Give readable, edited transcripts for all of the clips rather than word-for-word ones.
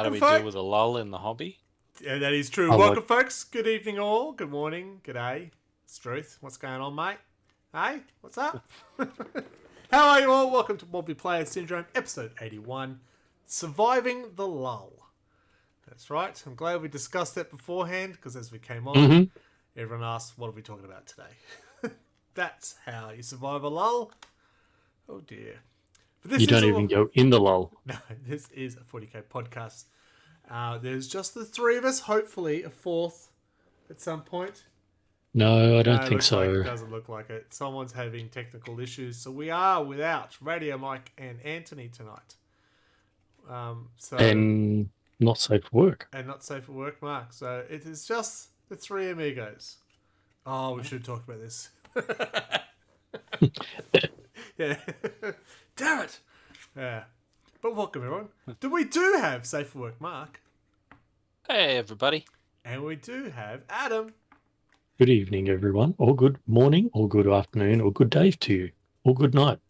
do we deal with a lull in the hobby? Yeah, that is true. Welcome, folks. Good evening, all. Good morning. Good day. Struth, what's going on, mate? Hey, what's up? How are you all? Welcome to Wobbly Player Syndrome, episode 81, Surviving the Lull. That's right. I'm glad we discussed that beforehand, because as we came on, everyone asked, what are we talking about today? That's how you survive a lull. Oh, dear. But this you don't even go in the lull. No, this is a 40k podcast. There's just the three of us, hopefully a fourth at some point. No, I don't think so. Like it doesn't look like it. Someone's having technical issues, so we are without Radio Mike and Anthony tonight. And not safe for work. And not safe for work, Mark. So it is just the three amigos. Oh, we should talk about this. Yeah. Damn it. Yeah. But welcome, everyone. We do have safe for work, Mark. Hey, everybody. And we do have Adam. Good evening, everyone. Or good morning, or good afternoon, or good day to you, or good night.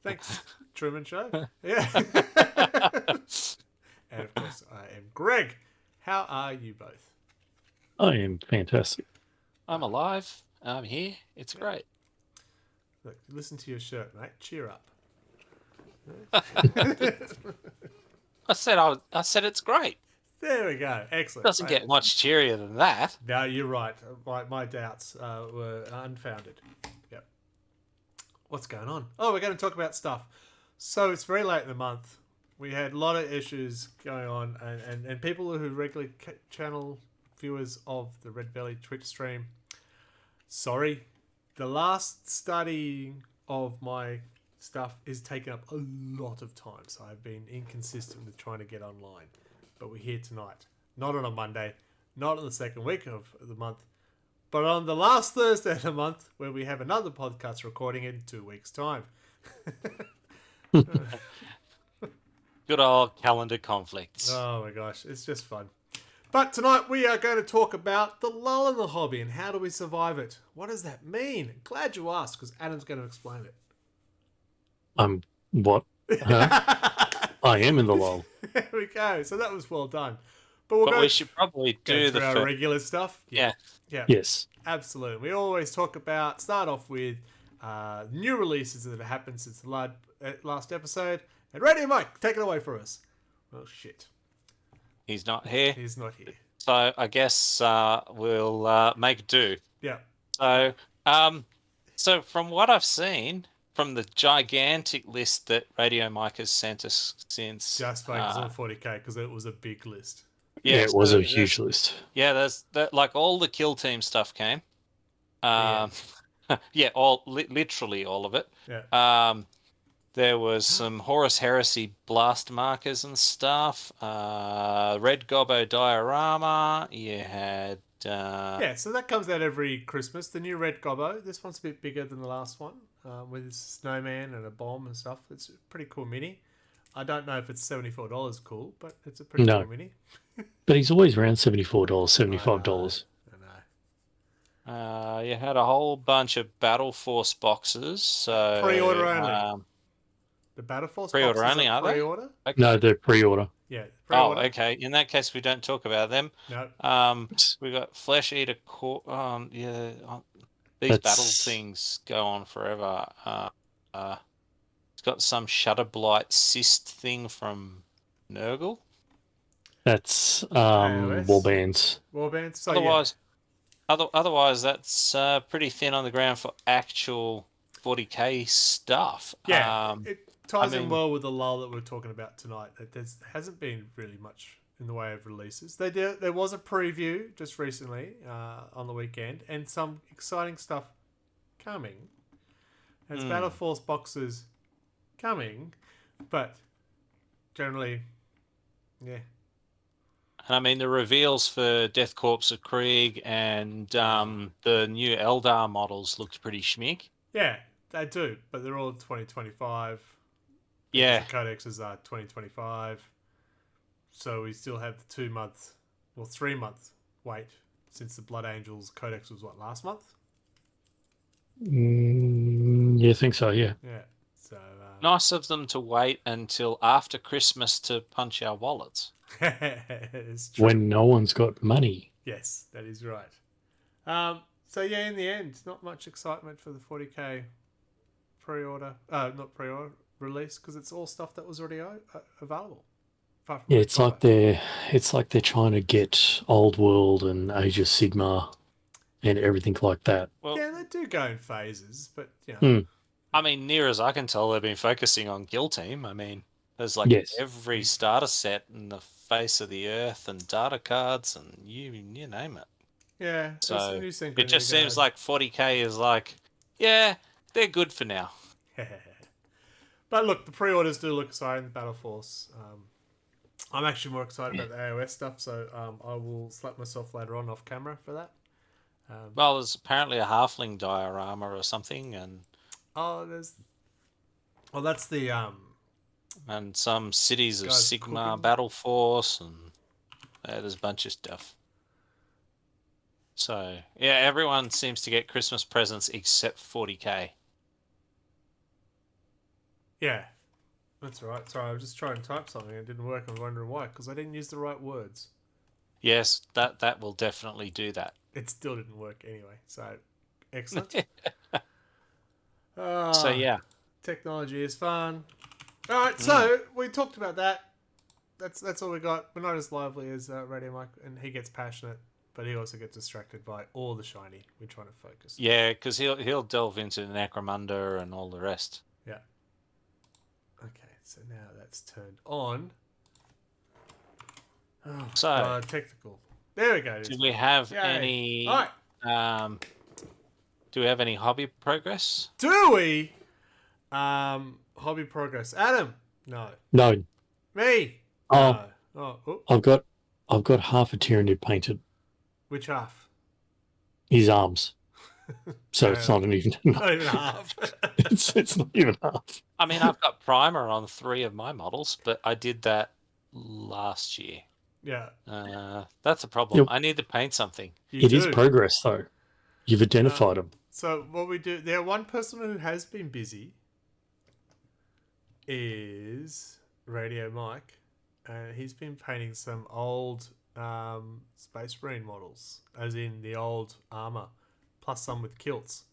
Thanks, Truman Show. Yeah. And of course, I am Greg. How are you both? I am fantastic. I'm alive. I'm here. It's great. Look, listen to your shirt, mate. Cheer up. I said it's great. There we go. Excellent. Doesn't get much cheerier than that. No, you're right. My doubts were unfounded. Yep. What's going on? Oh, we're going to talk about stuff. So it's very late in the month. We had a lot of issues going on, and people who regularly channel viewers of the Red Belly Twitch stream, sorry, the last study of my stuff is taking up a lot of time, so I've been inconsistent with trying to get online. But we're here tonight. Not on a Monday, not on the second week of the month, but on the last Thursday of the month, where we have another podcast recording in 2 weeks' time. Good old calendar conflicts. Oh my gosh, it's just fun. But tonight we are going to talk about the lull in the hobby and how do we survive it. What does that mean? Glad you asked, because Adam's going to explain it. What? I am in the lull. There we go. So that was well done. But we should probably do our regular stuff. Yeah. Yes. Absolutely. We always start off with new releases that have happened since the last episode. And Radio Mike, take it away for us. Well, shit. He's not here. He's not here. So I guess we'll make do. Yeah. So from what I've seen, from the gigantic list that Radio Mike has sent us since... Just focus on 40k, because it was a big list. Yeah, it was a huge list. Yeah, there's like all the kill team stuff came. Literally all of it. Yeah. There was some Horus Heresy blast markers and stuff. Red Gobbo diorama. You had... so that comes out every Christmas. The new Red Gobbo. This one's a bit bigger than the last one, with a snowman and a bomb and stuff. It's a pretty cool mini. I don't know if it's $74 cool, but it's a pretty cool mini. But he's always around $74, $75. I know. You had a whole bunch of Battle Force boxes. So pre-order only. The Battle Force pre-order boxes only, are they? Pre-order? Okay. No, they're pre-order. Yeah. Pre-order. Oh, okay. In that case, we don't talk about them. No. We got Flesh Eater. These battle things go on forever. It's got some Shutterblight cyst thing from Nurgle. That's warbands. Warbands. So otherwise, that's pretty thin on the ground for actual 40k stuff. Yeah, it ties in well with the lull that we're talking about tonight. There hasn't been really much in the way of releases. There was a preview just recently on the weekend, and some exciting stuff coming. There's Battle Force boxes coming, but generally, yeah. And I mean, the reveals for Death Corps of Krieg and the new Eldar models looked pretty schmick. Yeah, they do, but they're all 2025. Yeah. The codexes are 2025. So we still have the 3 month wait since the Blood Angels codex was last month? Yeah, I think so, yeah. Yeah. So Nice of them to wait until after Christmas to punch our wallets. It's true. When no one's got money. Yes, that is right. So yeah, in the end, not much excitement for the 40k pre-order. Not pre-order release because it's all stuff that was already available. Apart from Yeah, Red it's like they're trying to get Old World and Age of Sigma and everything like that. Well, yeah, they do go in phases, but you know, Hmm. I mean, near as I can tell, they've been focusing on Guild Team. I mean, there's like Yes. every starter set in the face of the earth and data cards and you name it. yeah. There's some So new it just Synchronica. seems like 40k is like, yeah, they're good for now. But look, the pre-orders do look exciting. The Battle Force. I'm actually more excited about the AOS stuff, so I will slap myself later on off camera for that. Well, there's apparently a halfling diorama or something, and that's the some cities of Guys Sigma cooking. Battle Force, and there's a bunch of stuff. So yeah, everyone seems to get Christmas presents except 40k. yeah. That's right. Sorry, I was just trying to type something. It didn't work. I'm wondering why, because I didn't use the right words. Yes, that will definitely do that. It still didn't work anyway. So, excellent. So yeah, Technology is fun. All right, so we talked about that. That's all we got. We're not as lively as Radio Mike, and he gets passionate, but he also gets distracted by all the shiny. We're trying to focus. yeah, because he'll delve into Necromunda and all the rest. Yeah. Okay, so now that's turned on. Oh, So technical. There we go. do we have Yay. any? All right. Do we have any hobby progress? Do we? Hobby progress. Adam. No. No. Me. Oh, No. Oh. I've got half a Tyranid painted. Which half? His arms. So it's not even Not even half. it's not even half. I mean, I've got primer on 3 of my models, but I did that last year. Yeah. That's a problem. Yep. I need to paint something. It is progress though. You've identified them. So what we do, there one person who has been busy is Radio Mike, and he's been painting some old Space Marine models, as in the old armor, plus some with kilts.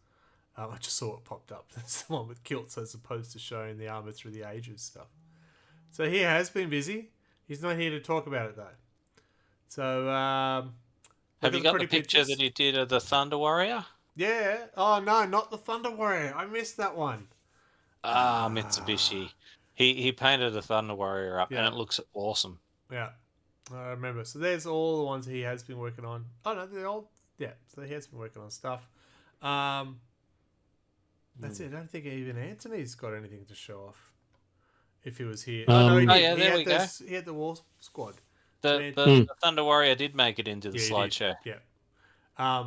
I just saw it popped up. There's the one with kilts as opposed to showing the armor through the ages stuff. So he has been busy. He's not here to talk about it though. So have you got the picture that he did of the Thunder Warrior? Yeah. Oh no, not the Thunder Warrior. I missed that one. Mitsubishi. He painted the Thunder Warrior up, and it looks awesome. Yeah, I remember. So there's all the ones he has been working on. Oh no, they're all So he has been working on stuff. That's it. I don't think even Anthony's got anything to show off. If he was here, there we go. He had the War Squad. The Thunder Warrior did make it into the slideshow. Yeah.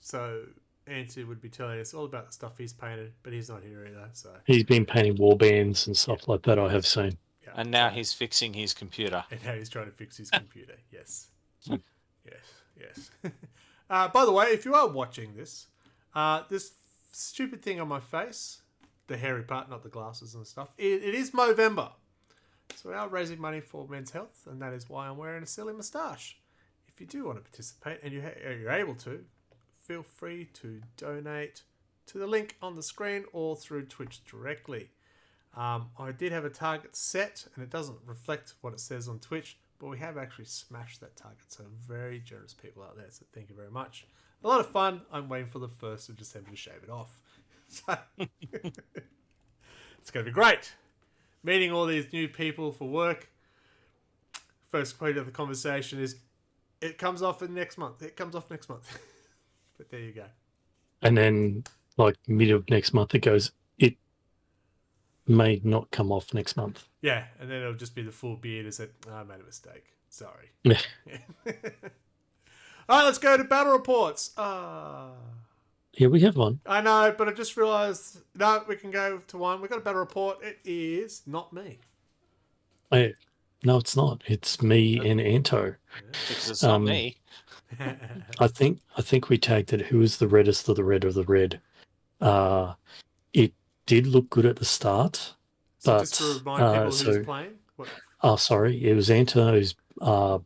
So Anthony would be telling us all about the stuff he's painted, but he's not here either. So he's been painting war bands and stuff like that. I have seen. Yeah. And now he's fixing his computer. And now he's trying to fix his computer. Yes. Yes. By the way, if you are watching this, this stupid thing on my face, the hairy part, not the glasses and stuff, it is Movember. So we are raising money for men's health, and that is why I'm wearing a silly moustache. If you do want to participate and you're able to, feel free to donate to the link on the screen or through Twitch directly. I did have a target set, and it doesn't reflect what it says on Twitch, but we have actually smashed that target. So very generous people out there. So thank you very much. A lot of fun. I'm waiting for the 1st of December to shave it off. So it's going to be great. Meeting all these new people for work. First point of the conversation is, it comes off next month. It comes off next month. But there you go. And then, like mid of next month, it goes, it may not come off next month. Yeah, and then it'll just be the full beard as I made a mistake. Sorry. Yeah. All right, let's go to battle reports. Yeah, we have one. I know, but I just realised, no, we can go to one. We've got a battle report. It is not me. No, it's not. It's me and Anto. Because it's not me. I think we tagged it. Who is the reddest of the red of the red? It did look good at the start, So but just to remind people who's playing, what? Oh, sorry, it was Anto's Blood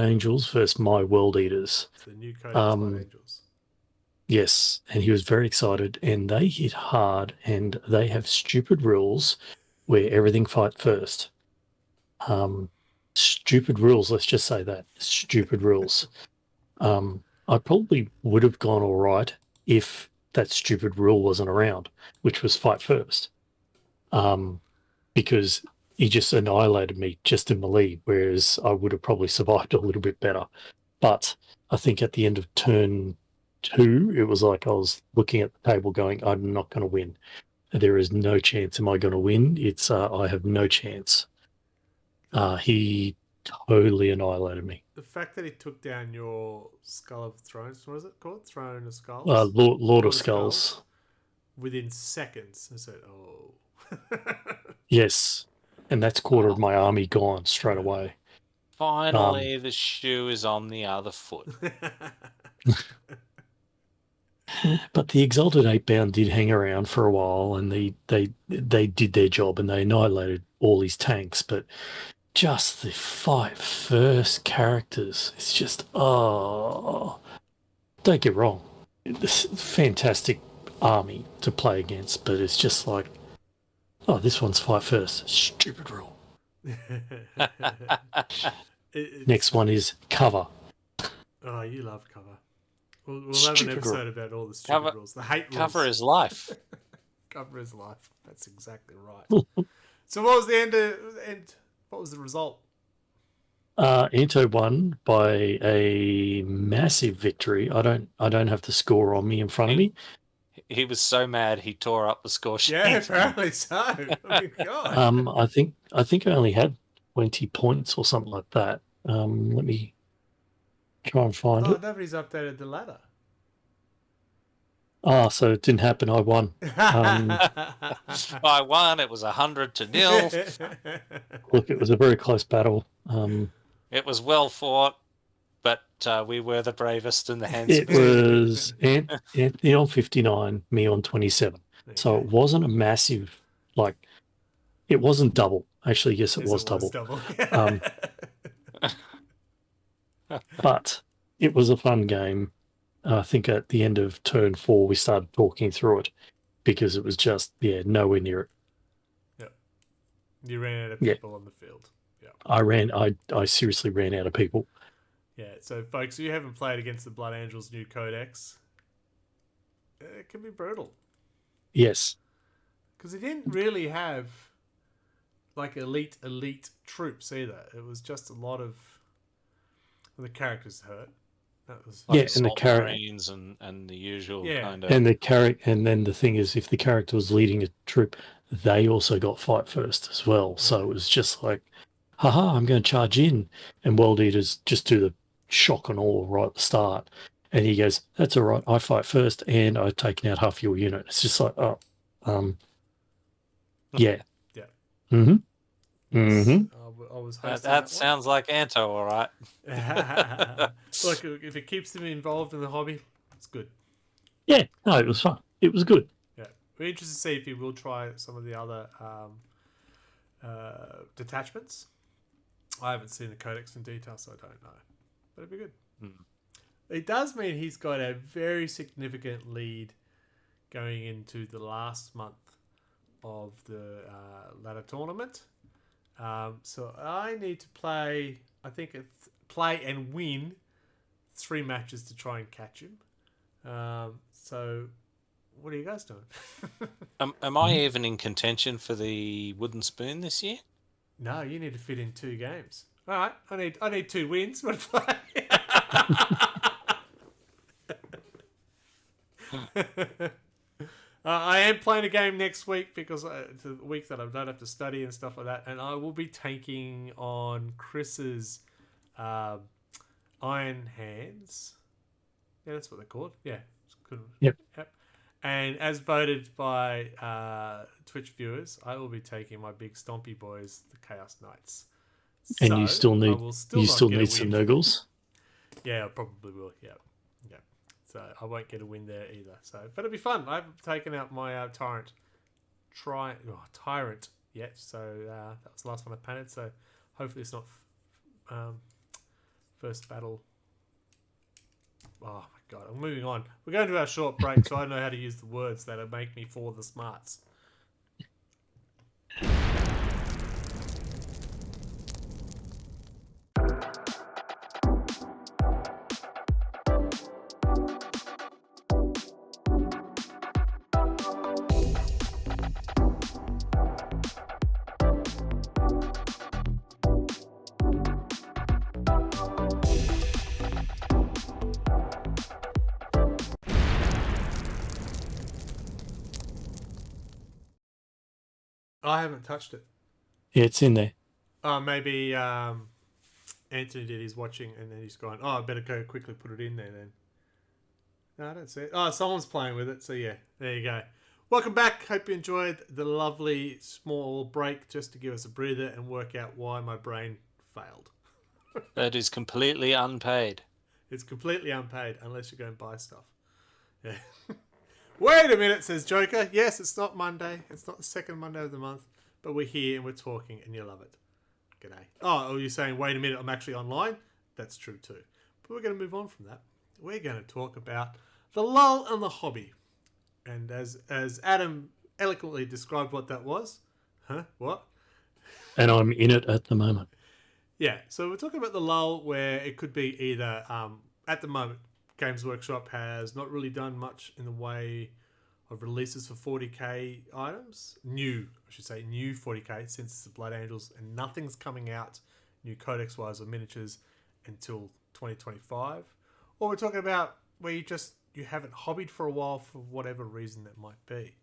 Angels versus my World Eaters. It's the new codex Blood Um, Angels. Yes, and he was very excited, and they hit hard, and they have stupid rules where everything fight first. Stupid rules, let's just say that. Stupid rules. I probably would have gone all right if that stupid rule wasn't around, which was fight first. Because he just annihilated me just in melee, whereas I would have probably survived a little bit better. But I think at the end of turn 2, it was like I was looking at the table going, I'm not going to win. There is no chance am I going to win. It's I have no chance. He totally annihilated me. The fact that he took down your Skull of Thrones, what is it called? Throne of Skulls? Lord of Skulls. Within seconds. I said, oh. Yes. And that's quarter of my army gone straight away. Finally, the shoe is on the other foot. But the Exalted 8-bound did hang around for a while, and they did their job, and they annihilated all his tanks. But just the fight first characters, it's just, don't get wrong, it's a fantastic army to play against, but it's just like, this one's fight first. Stupid rule. Next one is cover. Oh, you love cover. We'll have an episode about all the stupid rules. The hate rules. Cover is life. Cover is life. That's exactly right. So what was the end? What was the result? Anto won by a massive victory. I don't have the score on me in front of me. He was so mad he tore up the score sheet. Yeah, apparently so. I mean, God. I think I only had 20 points or something like that. Let me try and find it. Nobody's updated the ladder. So it didn't happen. I won. I won. It was 100-0. Look, it was a very close battle. It was well fought, but we were the bravest and the hands. It was Anthony on 59, me on 27. Okay. So it wasn't a massive, it wasn't double. Actually, yes, it was double. But it was a fun game. I think at the end of turn 4, we started talking through it because it was just, nowhere near it. Yep. You ran out of people on the field. Yeah. I seriously ran out of people. Yeah, so folks, if you haven't played against the Blood Angels new codex, it can be brutal. Yes. Because it didn't really have elite troops either. It was just a lot of the characters hurt. That was and the Marines and the usual kind of. And then the thing is, if the character was leading a troop, they also got fight first as well. Yeah. So it was just like, haha, I'm going to charge in, and World Eaters just do the shock and awe right at the start. And he goes, that's all right, I fight first, and I've taken out half your unit. It's just like, yeah. Yeah. Mm-hmm. Mm-hmm. I was that sounds like Anto, all right. Look, if it keeps them involved in the hobby, it's good. Yeah, no, it was fun. It was good. Yeah, we're interested to see if he will try some of the other detachments. I haven't seen the codex in detail, so I don't know. But it'd be good. It does mean he's got a very significant lead going into the last month of the ladder tournament. So I need to play and win 3 matches to try and catch him. So what are you guys doing? Am I even in contention for the wooden spoon this year? No, you need to fit in 2 games. All right, I need 2 wins. What to play? I am playing a game next week because it's a week that I don't have to study and stuff like that, and I will be taking on Chris's Iron Hands. Yeah, that's what they're called. Yeah. Yep. And as voted by Twitch viewers, I will be taking my big stompy boys, the Chaos Knights. And you still need some Nurgles? Yeah, I probably will. Yeah. So I won't get a win there either. So, but it'll be fun. I've taken out my Tyrant Tyrant yet. So that was the last one I painted. So hopefully it's not first battle. Oh my god, I'm moving on. We're going to our short break, so I know how to use the words that make me for the smarts. I haven't touched it. Yeah, it's in there. Maybe Anthony did his watching and then he's gone, oh, I better go quickly put it in there then. No, I don't see it. Oh, someone's playing with it. So, yeah, there you go. Welcome back. Hope you enjoyed the lovely small break just to give us a breather and work out why my brain failed. That is completely unpaid. It's completely unpaid unless you go and buy stuff. Yeah. Wait a minute, says Joker. Yes, it's not Monday. It's not the second Monday of the month, but we're here and we're talking and you love it. G'day. Oh, you're saying, wait a minute, I'm actually online? That's true too. But we're going to move on from that. We're going to talk about the lull and the hobby. And as Adam eloquently described what that was. Huh? What? And I'm in it at the moment. Yeah, so we're talking about the lull where it could be either, at the moment, Games Workshop has not really done much in the way of releases for 40k items. New 40k since the Blood Angels, and nothing's coming out new codex-wise or miniatures until 2025. Or we're talking about where you haven't hobbied for a while for whatever reason that might be.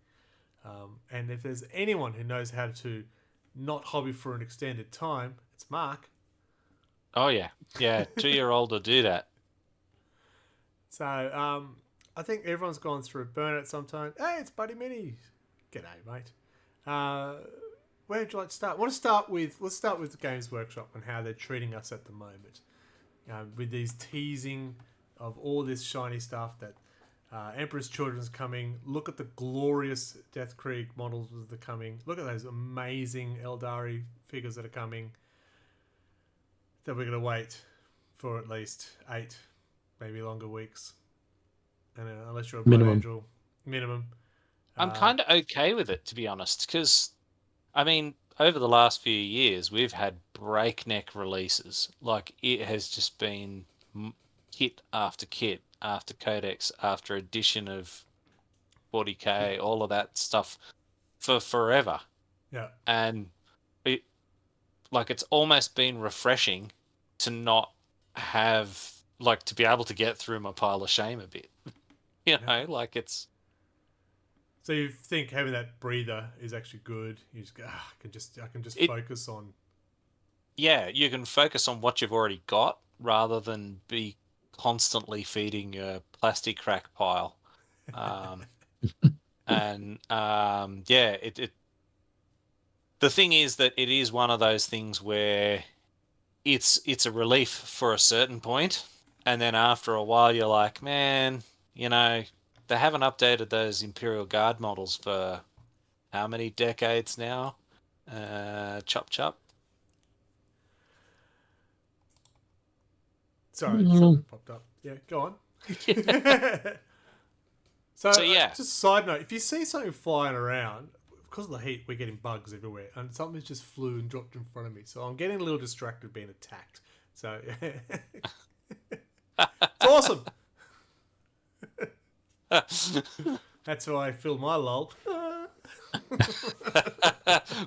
And if there's anyone who knows how to not hobby for an extended time, it's Mark. Oh, yeah. Yeah, 2-year-old will do that. So, I think everyone's gone through burnout sometime. Hey, it's Buddy Mini. G'day, mate. Where would you like to start? Let's start with the Games Workshop and how they're treating us at the moment. With these teasing of all this shiny stuff that Emperor's Children's coming. Look at the glorious Death Krieg models that are coming. Look at those amazing Eldari figures that are coming. That we're going to wait for at least 8, maybe longer weeks. And unless you're a Blood Angel, minimum. I'm kind of okay with it, to be honest, because, I mean, over the last few years, we've had breakneck releases. Like, it has just been kit after codex after edition of 40k, all of that stuff for forever. Yeah. And it's almost been refreshing to not have, to be able to get through my pile of shame a bit. It's... So you think having that breather is actually good? You just go, I can just focus on... Yeah, you can focus on what you've already got rather than be constantly feeding your plastic crack pile. The thing is that it is one of those things where it's a relief for a certain point, and then after a while you're like, man, they haven't updated those Imperial Guard models for how many decades now? Chop chop. Sorry, something popped up. Yeah, go on. So yeah. Just a side note, if you see something flying around, because of the heat, we're getting bugs everywhere, and something just flew and dropped in front of me. So I'm getting a little distracted being attacked. So it's awesome. That's how I feel my lull.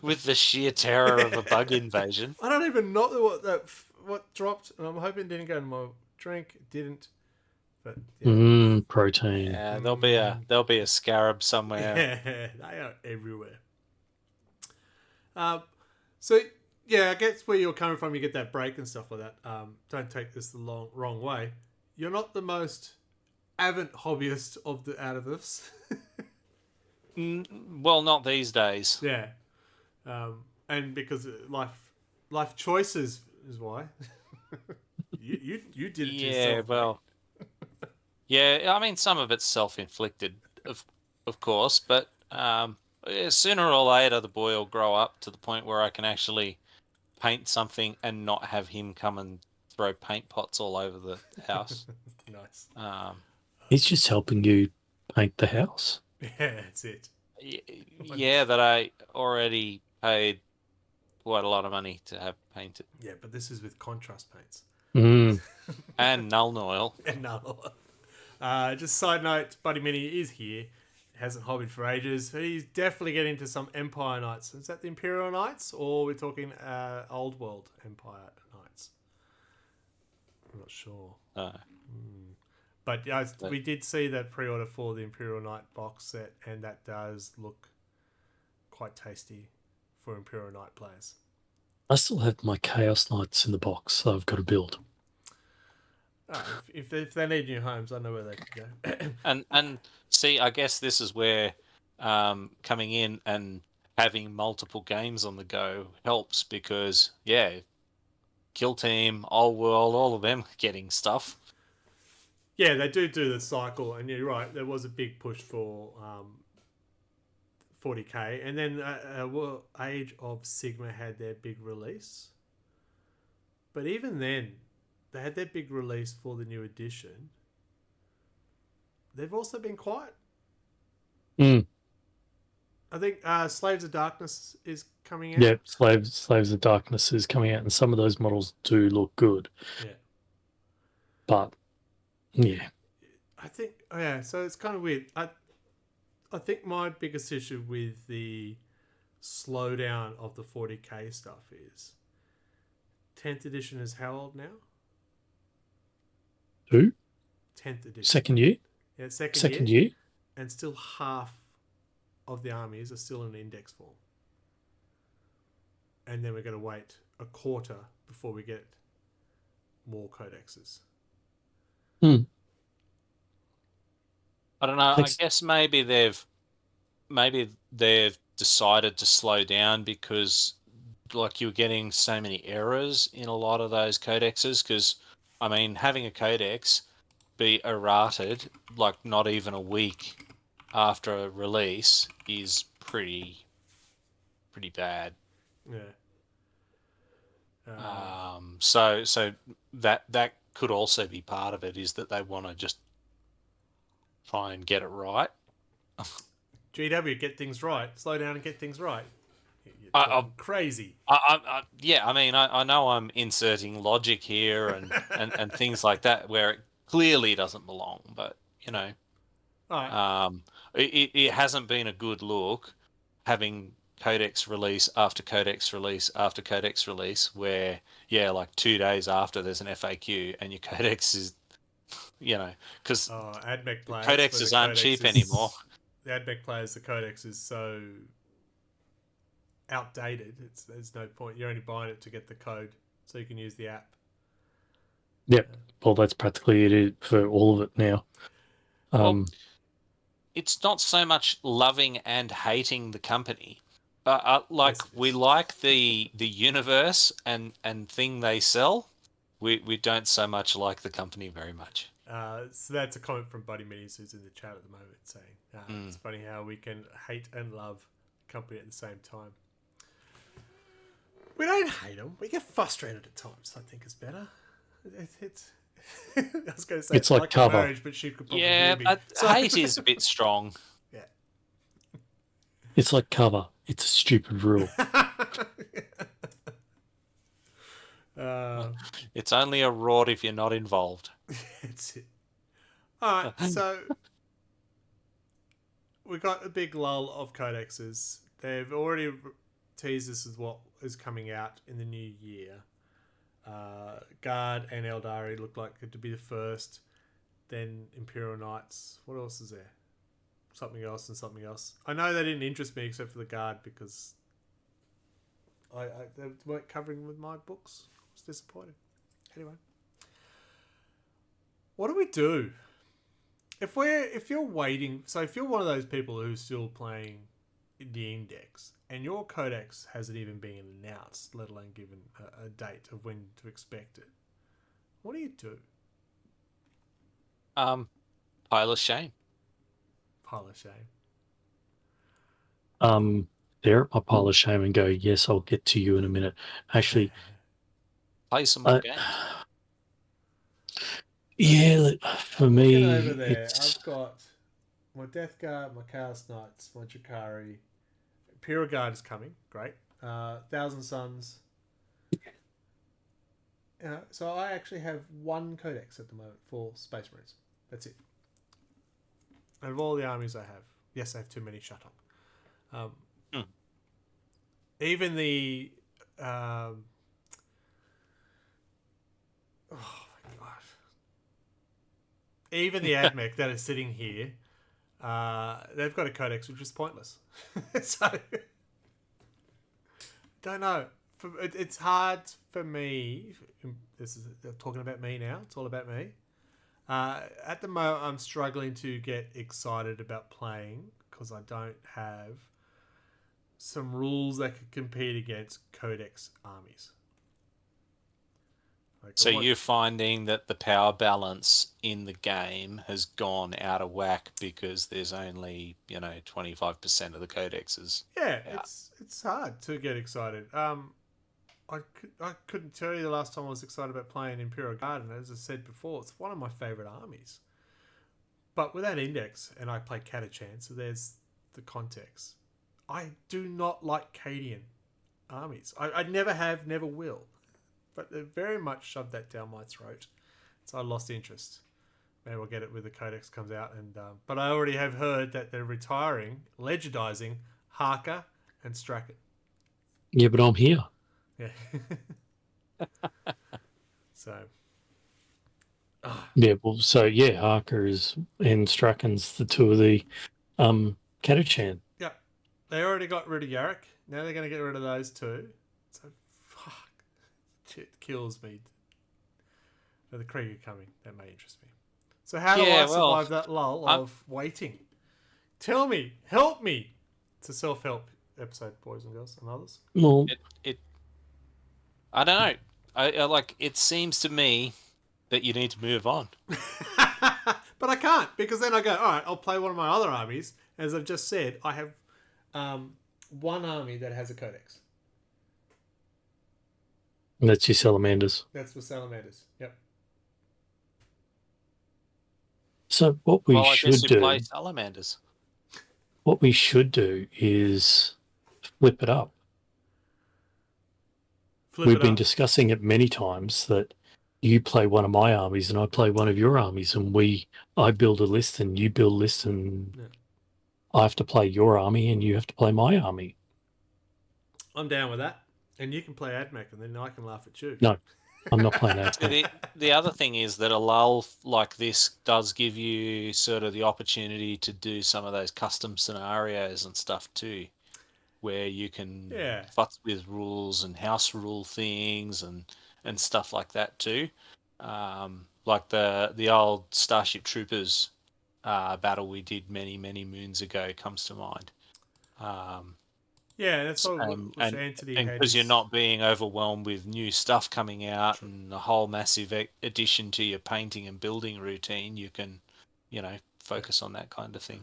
With the sheer terror of a bug invasion. I don't even know what dropped, and I'm hoping it didn't go in my drink. It didn't. But yeah. Protein. Yeah, there'll be a scarab somewhere. Yeah, they are everywhere. So yeah, I guess where you're coming from, you get that break and stuff like that. Don't take this the wrong way. You're not the most avid hobbyist out of us. Well, not these days. Yeah, and because life choices is why. you did it yourself. Yeah, well. Yeah, I mean, some of it's self-inflicted, of course, but Sooner or later, the boy will grow up to the point where I can actually paint something and not have him come and throw paint pots all over the house. Nice. He's just helping you paint the house. Yeah, that's it. Yeah, that I already paid quite a lot of money to have painted. Yeah, but this is with contrast paints. Mm. And null oil. And no. Just side note, Buddy Mini is here. Hasn't hobbied for ages. He's definitely getting into some Empire Knights. Is that the Imperial Knights, or we're talking Old World Empire Knights? I'm not sure. But we did see that pre-order for the Imperial Knight box set, and that does look quite tasty for Imperial Knight players. I still have my Chaos Knights in the box, so I've got to build. If they need new homes, I know where they can go. And see, I guess this is where coming in and having multiple games on the go helps because, yeah, Kill Team, Old World, all of them getting stuff. Yeah, they do the cycle, and you're right. There was a big push for 40k, and then Age of Sigma had their big release. But even then, they had their big release for the new edition. They've also been quiet. Mm. I think Slaves of Darkness is coming out. Yeah, Slaves of Darkness is coming out, and some of those models do look good. Yeah. But, yeah. I think, so it's kind of weird. I think my biggest issue with the slowdown of the 40k stuff is 10th edition is how old now? Who? 10th edition. Second year? Yeah, Second year? And still half of the armies are still in index form. And then we're going to wait a quarter before we get more codexes. I don't know. I guess maybe they've decided to slow down because like you're getting so many errors in a lot of those codexes because I mean having a codex be errated like not even a week after a release is pretty bad. Yeah. So that could also be part of it is that they want to just try and get it right. GW, get things right. Slow down and get things right. You're I'm crazy. Yeah, I mean, I know I'm inserting logic here and things like that where it clearly doesn't belong, but you know, All right. it hasn't been a good look having codex release after codex release after codex release where yeah, like 2 days after there's an FAQ and your codex is, you know, because AdMech players. codexes aren't cheap anymore. The AdMech players, the codex is so outdated. There's no point. You're only buying it to get the code so you can use the app. Yep. Well, that's practically it for all of it now. Well, it's not so much loving and hating the company. Like Yes, we like the universe and thing they sell. We don't so much like the company very much. So that's a comment from Buddy Minis who's in the chat at the moment saying it's funny how we can hate and love a company at the same time. We don't hate them. We get frustrated at times. I think is better. It's. I was going to say it's like cover. marriage, but she could probably Yeah, hear me. but hate is a bit strong. Yeah. It's like cover. It's a stupid rule. It's only a rod if you're not involved. That's it. All right, so we got a big lull of codexes. They've already teased us with what is coming out in the new year. Guard and Eldari look like it to be the first. Then Imperial Knights. What else is there? Something else and something else. I know they didn't interest me except for the Guard because they weren't covering with my books. I was disappointed. Anyway, what do we do if you're waiting? So if you're one of those people who's still playing the index and your codex hasn't even been announced, let alone given a date of when to expect it, what do you do? Pile of shame. Pile of shame. stare at my pile of shame and go, yes, I'll get to you in a minute. Actually, Play some more games. Yeah, for Looking me, over there, it's I've got my Death Guard, my Chaos Knights, my Chikari. Imperial Guard is coming. Great. Thousand Suns. So I actually have one codex at the moment for Space Marines. That's it. Out of all the armies I have. Yes, I have too many. Shut up. Even the... oh my god. Even the AdMech that is sitting here, they've got a codex which is pointless. So... don't know. It's hard for me. This is talking about me now. It's all about me. At the moment, I'm struggling to get excited about playing because I don't have some rules that could compete against Codex armies. So you're finding that the power balance in the game has gone out of whack because there's only 25% of the codexes. Yeah, it's hard to get excited. I couldn't tell you the last time I was excited about playing Imperial Guard, and as I said before, it's one of my favourite armies. But with that index, and I play Catachan, so there's the context. I do not like Cadian armies. I never have, never will. But they very much shoved that down my throat. So I lost interest. Maybe we'll get it when the Codex comes out. But I already have heard that they're retiring, legendizing Harker and Strachan. Yeah, but I'm here. Yeah. So. Yeah, well, so yeah, Harker and Strachan's the two of the Catachan. Yeah. They already got rid of Yarrick. Now they're going to get rid of those two. So, fuck. It kills me. The Krieger coming. That may interest me. So how do I survive that lull of waiting? Tell me. Help me. It's a self-help episode, boys and girls and others. Well, I don't know. I like. It seems to me that you need to move on. But I can't, because then I go, all right, I'll play one of my other armies. As I've just said, I have one army that has a codex. And that's your Salamanders. That's for Salamanders. Yep. So what we should do, play Salamanders. What we should do is flip it up. We've been discussing it many times that you play one of my armies and I play one of your armies, and I build a list and you build a list, and I have to play your army and you have to play my army. I'm down with that. And you can play AdMech and then I can laugh at you. No, I'm not playing AdMech. The other thing is that a lull like this does give you sort of the opportunity to do some of those custom scenarios and stuff too, where you can futz with rules and house rule things and stuff like that too. Like the old Starship Troopers battle we did many moons ago comes to mind. Yeah, that's what Anthony had. Because you're not being overwhelmed with new stuff coming out and a whole massive addition to your painting and building routine, you can, focus on that kind of thing.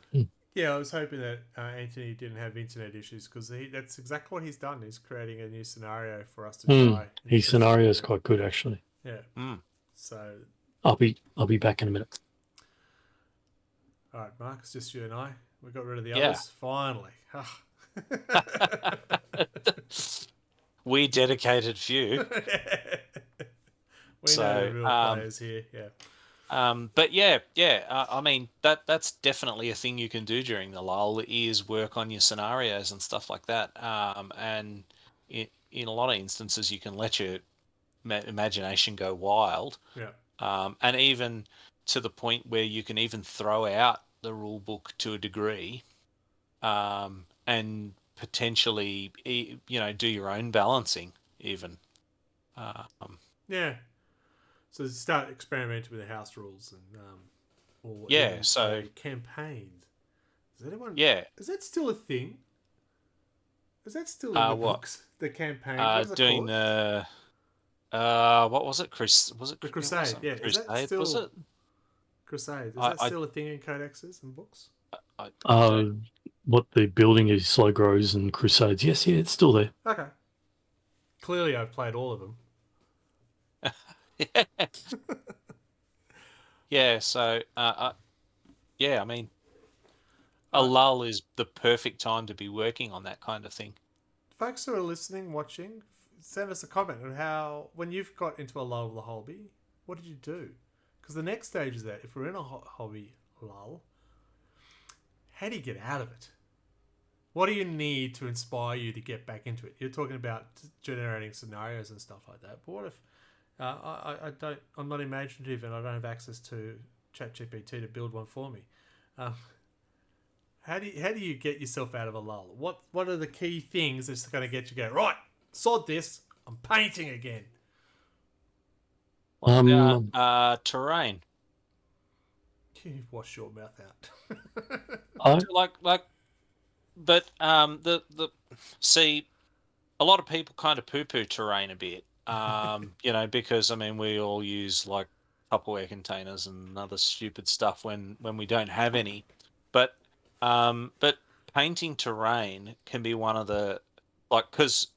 Yeah, I was hoping that Anthony didn't have internet issues, because that's exactly what he's done. He's creating a new scenario for us to try. His scenario is quite good, actually. Yeah. So I'll be back in a minute. All right, Mark, it's just you and I. We got rid of the others finally. We dedicated few. We know the real players here, but I mean that's definitely a thing you can do during the lull, is work on your scenarios and stuff like that. And in a lot of instances, you can let your imagination go wild. Yeah. And even to the point where you can even throw out the rule book to a degree. And potentially, do your own balancing even. Yeah. So start experimenting with the house rules and so campaigns. Is anyone? Yeah. Is that still a thing? Is that still in the books? The campaign. Doing the what was it? The Crusade. Yeah. Crusade. Is that still, was it? Crusade? Is that still a thing in codexes and books? what the building is, Slow Grows and Crusades. Yes, yeah, it's still there. Okay. Clearly, I've played all of them. Yeah. So, yeah, I mean, a Right. lull is the perfect time to be working on that kind of thing. Folks who are listening, watching, send us a comment on how, when you've got into a lull of the hobby, what did you do? Because the next stage is that if we're in a hobby lull, how do you get out of it? What do you need to inspire you to get back into it? You're talking about generating scenarios and stuff like that. But what if I don't? I'm not imaginative and I don't have access to ChatGPT to build one for me. Um, how do you get yourself out of a lull? What are the key things that's going to get you go right? Sod this. I'm painting again. What about terrain? You wash your mouth out. I Like, but the see, a lot of people kind of poo-poo terrain a bit. Because I mean we all use like Tupperware containers and other stupid stuff when we don't have any. But painting terrain can be one of the because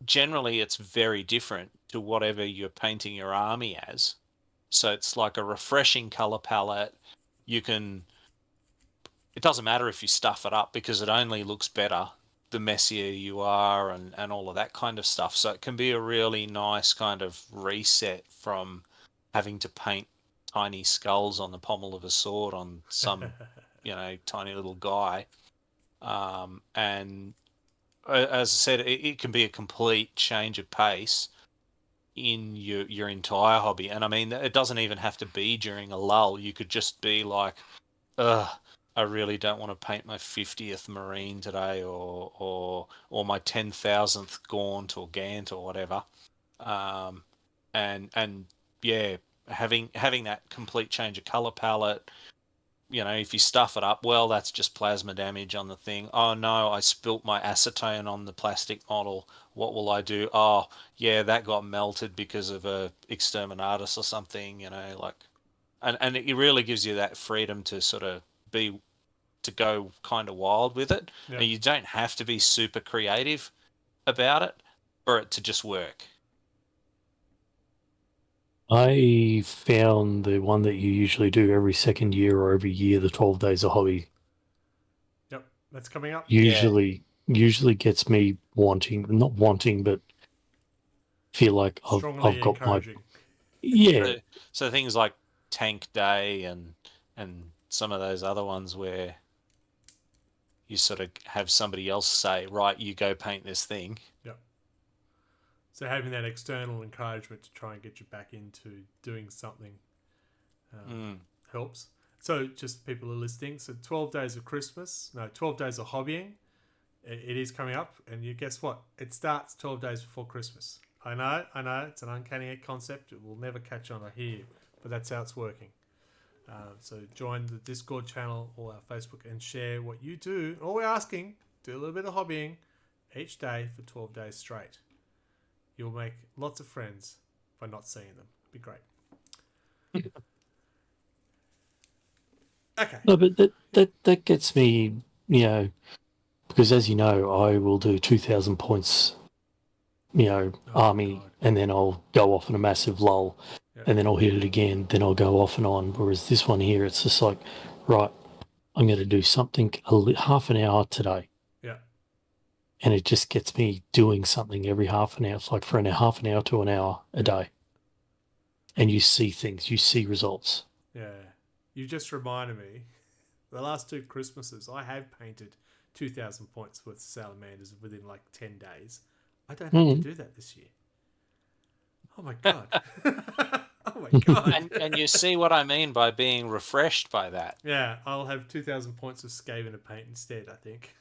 generally it's very different to whatever you're painting your army as. So it's like a refreshing color palette. You can It doesn't matter if you stuff it up because it only looks better the messier you are and all of that kind of stuff. So it can be a really nice kind of reset from having to paint tiny skulls on the pommel of a sword on some, tiny little guy. And as I said, it can be a complete change of pace in your entire hobby. And I mean, it doesn't even have to be during a lull. You could just be like, ugh, I really don't want to paint my 50th Marine today, or my 10,000th Gaunt or Gant or whatever. Um, and yeah, having that complete change of color palette. If you stuff it up, well, that's just plasma damage on the thing. Oh no, I spilt my acetone on the plastic model. What will I do? Oh, yeah, that got melted because of a exterminatus or something. And it really gives you that freedom to sort of go kind of wild with it. Yeah. And you don't have to be super creative about it for it to just work. I found the one that you usually do every second year or every year, the 12 days of hobby, Yep. That's coming up. Yeah. usually gets me not wanting, but feel like I've Strongly got my encouraging. yeah. So things like Tank Day and some of those other ones where you sort of have somebody else say, right, you go paint this thing. Yep. So having that external encouragement to try and get you back into doing something helps. So just people are listening. So 12 days of Christmas, no, 12 days of hobbying. It is coming up, and you guess what? It starts 12 days before Christmas. I know, it's an uncanny concept. It will never catch on, I hear, but that's how it's working. So join the Discord channel or our Facebook and share what you do. All we're asking, do a little bit of hobbying each day for 12 days straight. You'll make lots of friends by not seeing them. It'd be great. Okay. No, but that gets me, because as you know, I will do 2,000 points, army, God. and then I'll go off in a massive lull, Yeah. and then I'll hit it again, then I'll go off and on. Whereas this one here, it's just like, right, I'm going to do something half an hour today. Yeah. And it just gets me doing something every half an hour. It's like for half an hour to an hour a day. And you see things, you see results. Yeah. You just reminded me, the last two Christmases, I have painted 2,000 points with salamanders within like 10 days. I don't have to do that this year. Oh my God. Oh my God. And you see what I mean by being refreshed by that. Yeah, I'll have 2,000 points of Skaven to paint instead, I think.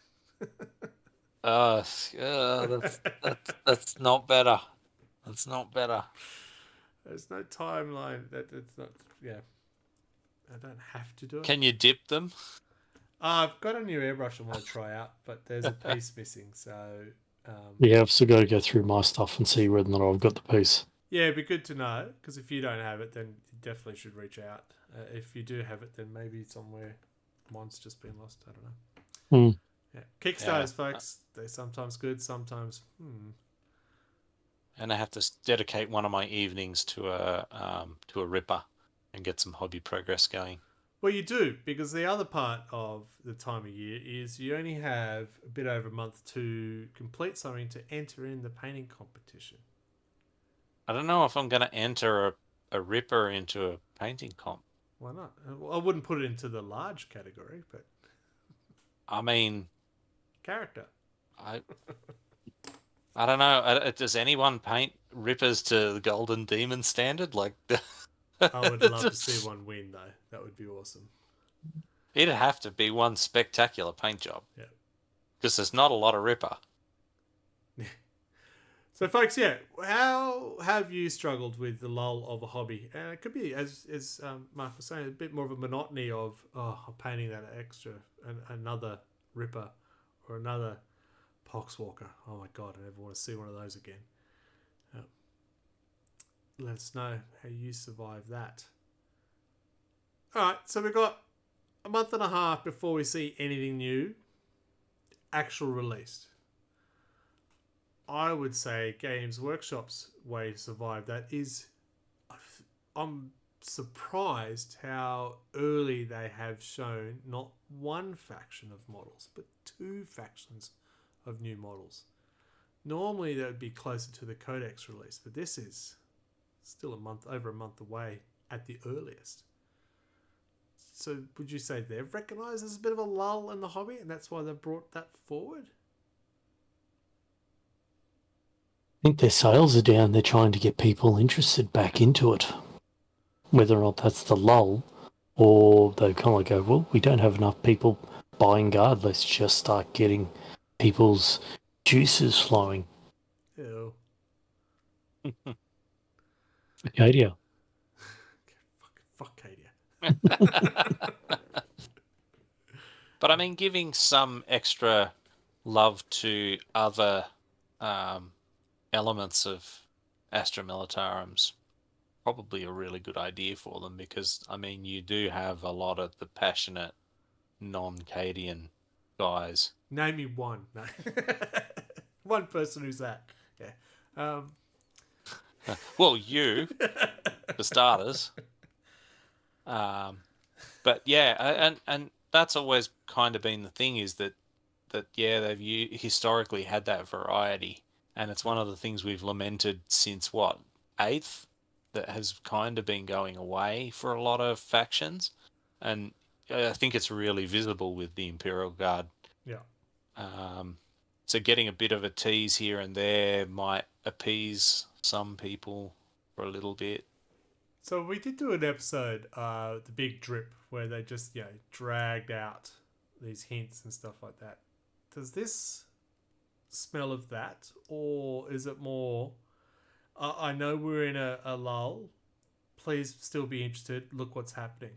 That's not better. That's not better. There's no timeline. It's not, yeah. I don't have to do it. Can you dip them? I've got a new airbrush I want to try out, but there's a piece missing, so... Yeah, I've still got to go through my stuff and see whether or not I've got the piece. yeah, it'd be good to know, because if you don't have it, then you definitely should reach out. If you do have it, then maybe somewhere mine's just been lost. I don't know. Yeah. Kickstarters, folks, they're sometimes good, sometimes. And I have to dedicate one of my evenings to a ripper and get some hobby progress going. Well, you do, because the other part of the time of year is you only have a bit over a month to complete something to enter in the painting competition. I don't know if I'm going to enter a ripper into a painting comp. Why not? I wouldn't put it into the large category, but I mean, character. I don't know. Does anyone paint rippers to the Golden Demon standard? Like, I would love to see one win, though. That would be awesome. It'd have to be one spectacular paint job. Yeah. Because there's not a lot of ripper. So, folks, yeah, how have you struggled with the lull of a hobby? And it could be, as Mark was saying, a bit more of a monotony of, I'm painting that extra, another ripper or another poxwalker. Oh my god, I never want to see one of those again. Let us know how you survive that. Alright, so we've got a month and a half before we see anything new actual released. I would say Games Workshop's way to survive that is, I'm surprised how early they have shown not one faction of models, but 2 factions of new models. Normally that would be closer to the codex release, but this is still over a month away at the earliest. So would you say they've recognised there's a bit of a lull in the hobby and that's why they've brought that forward? I think their sales are down. They're trying to get people interested back into it. Whether or not that's the lull, or they kind of go, well, we don't have enough people buying guard. Let's just start getting people's juices flowing. Ew. Acadia. Fuck Cadia. But I mean, giving some extra love to other elements of Astra Militarum's probably a really good idea for them, because I mean, you do have a lot of the passionate non-Cadian guys. Name me one. No. One person who's that. Yeah. Well, you, for starters. But yeah, and that's always kind of been the thing, is that yeah, they've historically had that variety, and it's one of the things we've lamented since what, 8th, that has kind of been going away for a lot of factions, and I think it's really visible with the Imperial Guard. Yeah. So getting a bit of a tease here and there might appease some people for a little bit. So we did do an episode, The Big Drip, where they just, dragged out these hints and stuff like that. Does this smell of that, or is it more, I know we're in a lull, please still be interested, look what's happening?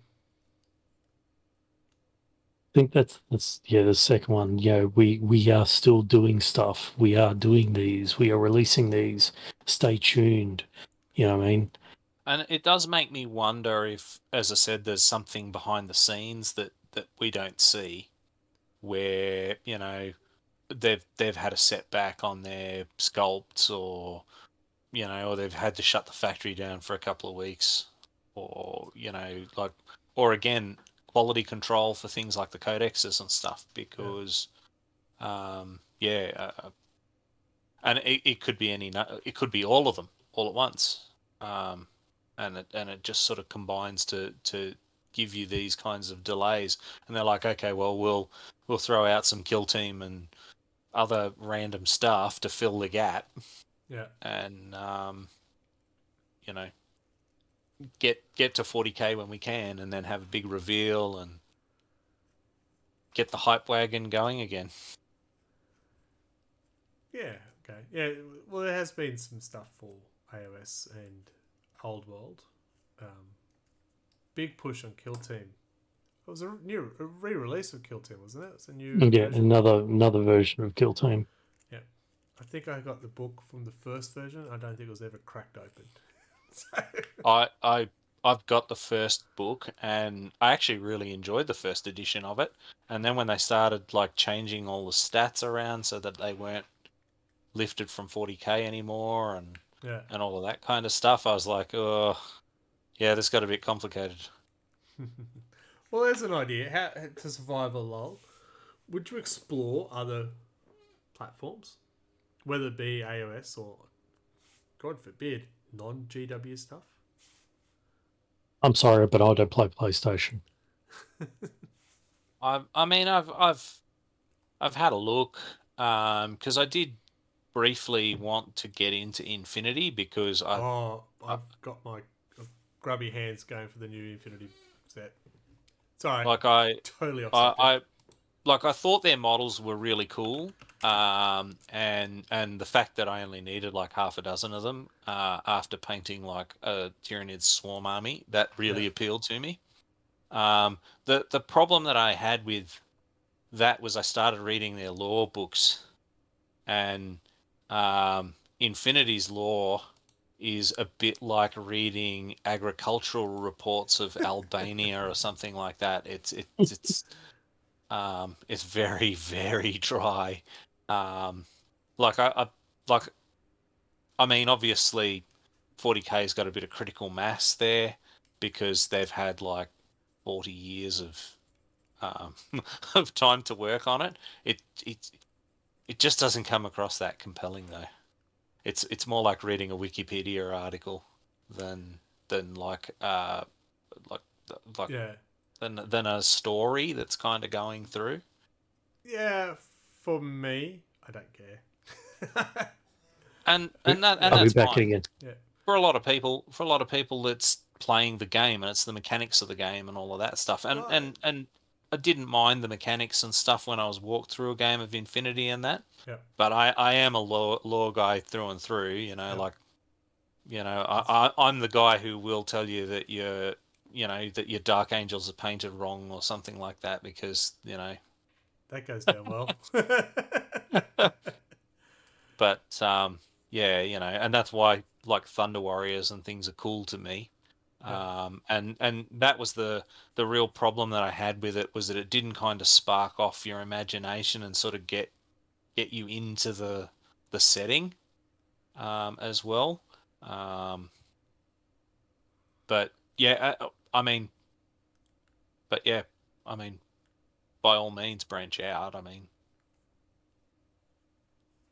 I think that's the second one. We are still doing stuff. We are doing these. We are releasing these. Stay tuned. You know what I mean? And it does make me wonder if, as I said, there's something behind the scenes that we don't see, where they've had a setback on their sculpts, or or they've had to shut the factory down for a couple of weeks, or or again, quality control for things like the codexes and stuff, because and it could be it could be all of them all at once, and it just sort of combines to give you these kinds of delays, and they're like, okay, well, we'll throw out some kill team and other random stuff to fill the gap, and get to 40k when we can, and then have a big reveal and get the hype wagon going again. Yeah, okay. Yeah, well, there has been some stuff for AOS and Old World. Big push on Kill Team. It was a re-release of Kill Team, wasn't it? It's a new version. another version of Kill Team. Yeah, I think I got the book from the first version. I don't think it was ever cracked open. I I've got the first book, and I actually really enjoyed the first edition of it. And then when they started like changing all the stats around so that they weren't lifted from 40k anymore, Yeah. and all of that kind of stuff, I was like, oh, yeah, this got a bit complicated. Well, there's an idea. How to survive a lull? Would you explore other platforms, whether it be iOS or, God forbid, non-GW stuff? I'm sorry, but I don't play PlayStation. I mean, I've had a look, because I did briefly want to get into Infinity because I've got my grubby hands going for the new Infinity set. Sorry, like I totally off I, subject. I like I thought their models were really cool, and the fact that I only needed like half a dozen of them after painting like a Tyranid swarm army, that really Yeah. appealed to me. The problem that I had with that was I started reading their lore books, and Infinity's lore is a bit like reading agricultural reports of Albania or something like that. It's very, very dry. Um, like like I mean, obviously, 40k's got a bit of critical mass there because they've had like 40 years of um, of time to work on it. It just doesn't come across that compelling though. It's more like reading a Wikipedia article than than like uh like like Yeah. than a story that's kind of going through. Yeah, for me, I don't care. And I'll be that's back fine. again. Yeah. For a lot of people that's playing the game, and it's the mechanics of the game and all of that stuff. And Well, and I didn't mind the mechanics and stuff when I was walked through a game of Infinity and that. yeah. But I am a lore guy through and through, Yeah. like, I'm the guy who will tell you that that your Dark Angels are painted wrong or something like that because, That goes down well. but yeah, and that's why like Thunder Warriors and things are cool to me. Yeah. And that was the real problem that I had with it, was that it didn't kind of spark off your imagination and sort of get you into the setting as well. Um, but yeah, I mean, but yeah, I mean, by all means, branch out. I mean,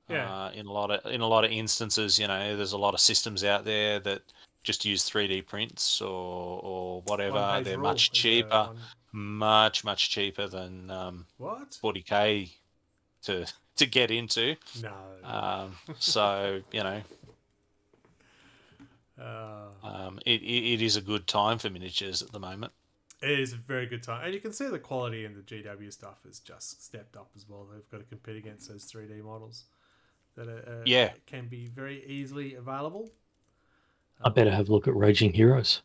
Yeah. in a lot of instances, there's a lot of systems out there that just use 3D prints or One whatever. page They're rule much is a cheaper, one. much cheaper than What? 40k to get into. No. So Uh, it is a good time for miniatures at the moment. it is a very good time. And you can see the quality in the GW stuff has just stepped up as well. They've got to compete against those 3D models that Yeah. can be very easily available. I better have a look at Raging Heroes.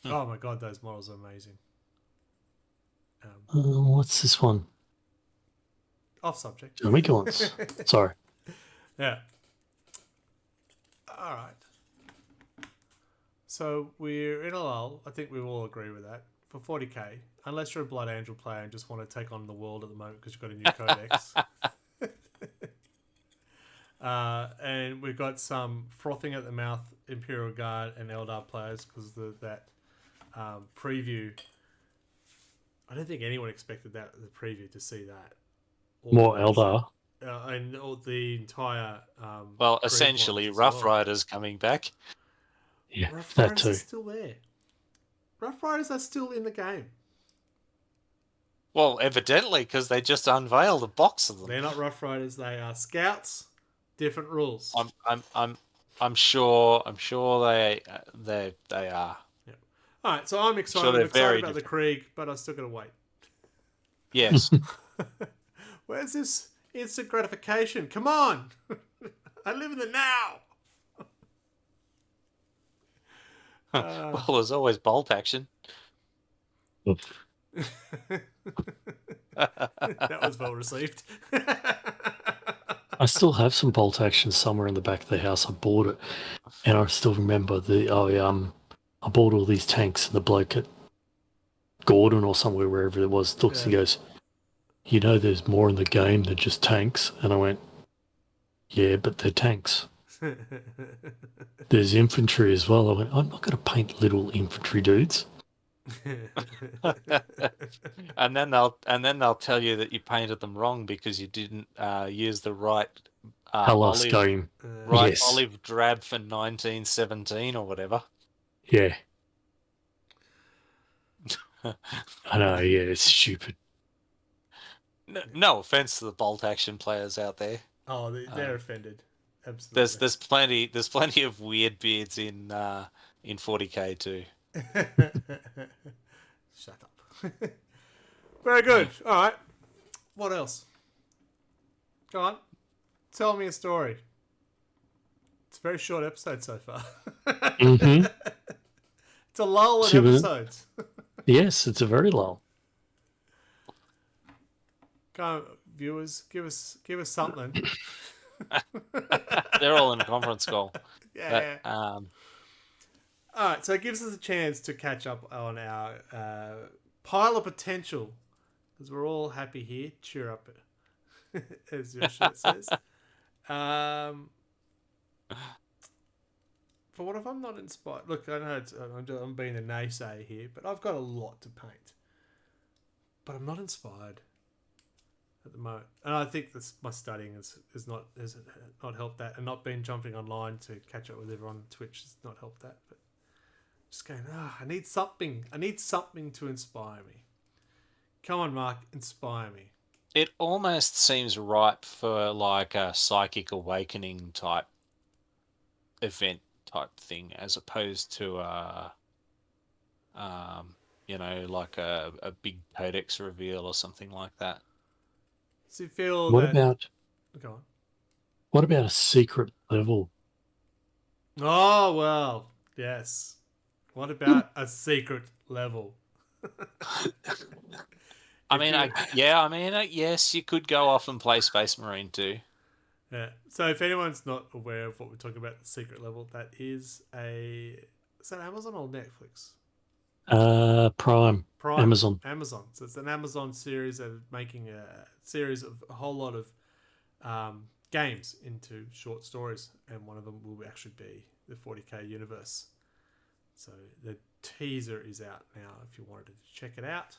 Oh my god, those models are amazing. What's this one? Off subject. Omegons. Sorry. Yeah. All right. So we're in a lull. I think we all agree with that. For 40k, unless you're a Blood Angel player and just want to take on the world at the moment because you've got a new codex. And we've got some frothing at the mouth Imperial Guard and Eldar players because that preview. I don't think anyone expected the preview to see that. More Eldar. And all the entire. Well, Krieg essentially, models as Rough well. Riders coming back. Yeah, Rough that Riders too. are still there. Rough Riders are still in the game. Well, evidently, because they just unveiled a box of them. They're not Rough Riders. They are Scouts. Different rules. I'm sure they are. Yeah. All right, so I'm excited. Sure, they're I'm excited very about the different. Krieg, but I still got to wait. Yes. Where's this instant gratification? Come on! I live in the now. Well, there's always bolt action. That was well received. I still have some bolt action somewhere in the back of the house. I bought it, and I still remember I bought all these tanks, and the bloke at Gordon or somewhere, wherever it was, looks and goes, you know there's more in the game than just tanks? And I went, yeah, but they're tanks. There's infantry as well. I went, I'm not going to paint little infantry dudes. And then they'll tell you that you painted them wrong because you didn't use the right Colour scheme. Yes. olive drab for 1917 or whatever. Yeah. I know, yeah, it's stupid. No offense to the bolt action players out there. Oh, they're offended. Absolutely. There's plenty of weird beards in 40k too. Shut up. Very good. All right. What else? Go on. Tell me a story. It's a very short episode so far. Mm-hmm. It's a lull in episodes. Yes, it's a very lull. Go on, viewers. Give us something. They're all in a conference call. Yeah. But, All right. So it gives us a chance to catch up on our pile of potential, because we're all happy here. Cheer up, as your shirt says. But what if I'm not inspired? Look, I know I'm being a naysayer here, but I've got a lot to paint. But I'm not inspired at the moment, and I think my studying has not helped that, and not been jumping online to catch up with everyone on Twitch has not helped that. But just going, I need something. I need something to inspire me. Come on, Mark, inspire me. it almost seems ripe for like a psychic awakening type event type thing, as opposed to like a big codex reveal or something like that. So you feel What about Go on. What about a secret level? Oh, well, yes. What about a secret level? Yes, you could go off and play Space Marine too. Yeah. So if anyone's not aware of what we're talking about, the secret level, is that Amazon or Netflix? Prime. Amazon. So it's an Amazon series of making a series of a whole lot of games into short stories, and one of them will actually be the 40k universe. So the teaser is out now if you wanted to check it out.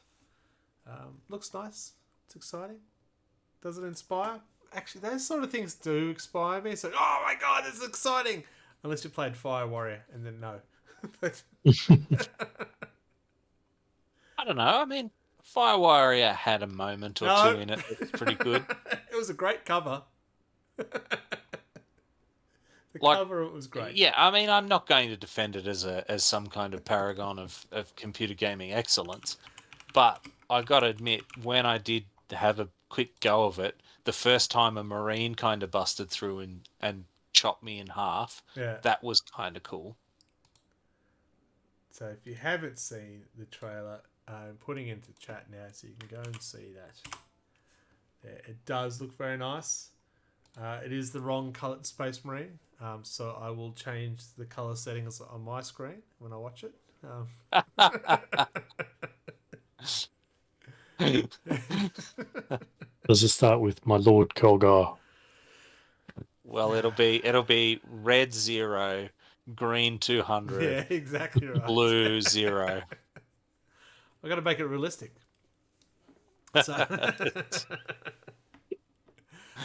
Looks nice. It's exciting. Does it inspire? Actually, those sort of things do inspire me. So, oh my god, this is exciting! Unless you played Fire Warrior, and then no. I don't know. I mean, Fire Warrior had a moment or two in it that was pretty good. It was a great cover. The cover was great. Yeah, I mean, I'm not going to defend it as some kind of paragon of computer gaming excellence, but I got to admit, when I did have a quick go of it, the first time a Marine kind of busted through and chopped me in half, that was kind of cool. So if you haven't seen the trailer, I'm putting it into the chat now so you can go and see that. Yeah, it does look very nice. It is the wrong coloured Space Marine, so I will change the colour settings on my screen when I watch it. Does it start with my Lord Kolgar? Well, it'll be red 0, green 200. Yeah, exactly right. Blue 0. I got to make it realistic. So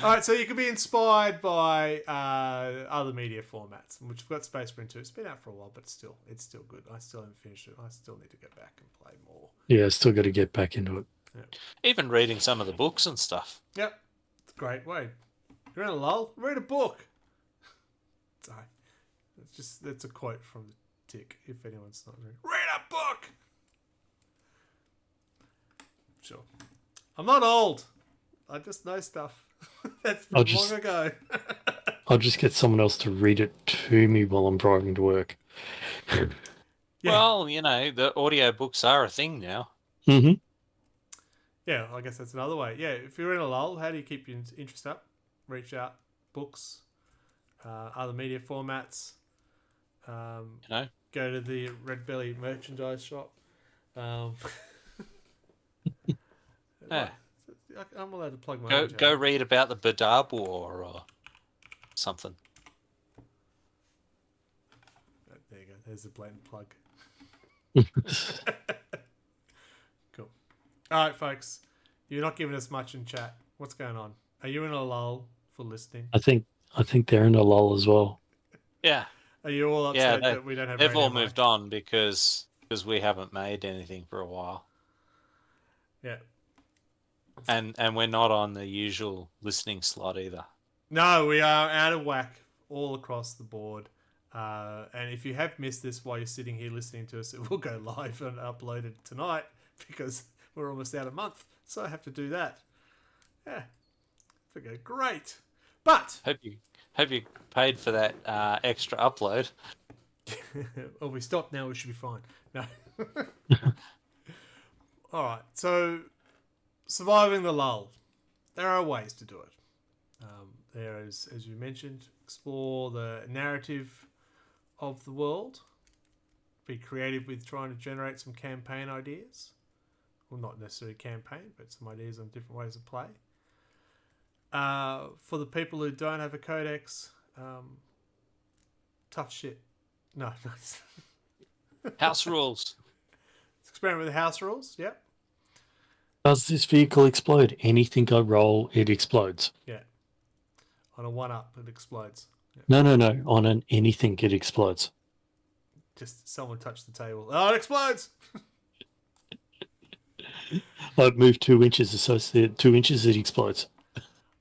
all right, so you can be inspired by other media formats, which we've got Space Marine 2. It's been out for a while, but it's still good. I still haven't finished it. I still need to go back and play more. Yeah, I still got to get back into it. Yeah. Even reading some of the books and stuff. Yep, it's a great way. You're in a lull. Read a book. Sorry, that's a quote from the Tick. If anyone's not read a book. Sure, I'm not old. I just know stuff. That's from long ago. I'll just get someone else to read it to me while I'm driving to work. Yeah. Well, the audiobooks are a thing now. Mm-hmm. Yeah, I guess that's another way. Yeah, if you're in a lull, how do you keep your interest up? Reach out, books, other media formats. Go go to the Red Belly merchandise shop. Yeah. I'm allowed to plug my Go own go channel. read about the Badab War or something. There you go. There's a blatant plug. Cool. All right, folks. You're not giving us much in chat. What's going on? Are you in a lull for listening? I think they're in a lull as well. Yeah. Are you all Yeah, upset that we don't have they've Radio all Mike? moved on because we haven't made anything for a while. Yeah. And we're not on the usual listening slot either. No, we are out of whack all across the board. And if you have missed this while you're sitting here listening to us, it will go live and uploaded tonight because we're almost out of month. So I have to do that. Yeah. Okay, great. But Hope you paid for that extra upload. well, we stopped now. We should be fine. No. All right. So, surviving the lull. There are ways to do it. There is, as you mentioned, explore the narrative of the world. Be creative with trying to generate some campaign ideas. Well, not necessarily campaign, but some ideas on different ways of play. For the people who don't have a codex, tough shit. No. House rules. Experiment with the house rules. Yep. Does this vehicle explode? Anything I roll, it explodes. Yeah. On a 1-up, it explodes. Yep. No. On an anything, it explodes. Just someone touched the table. Oh, it explodes! I've moved 2 inches, so it's 2 inches, it explodes.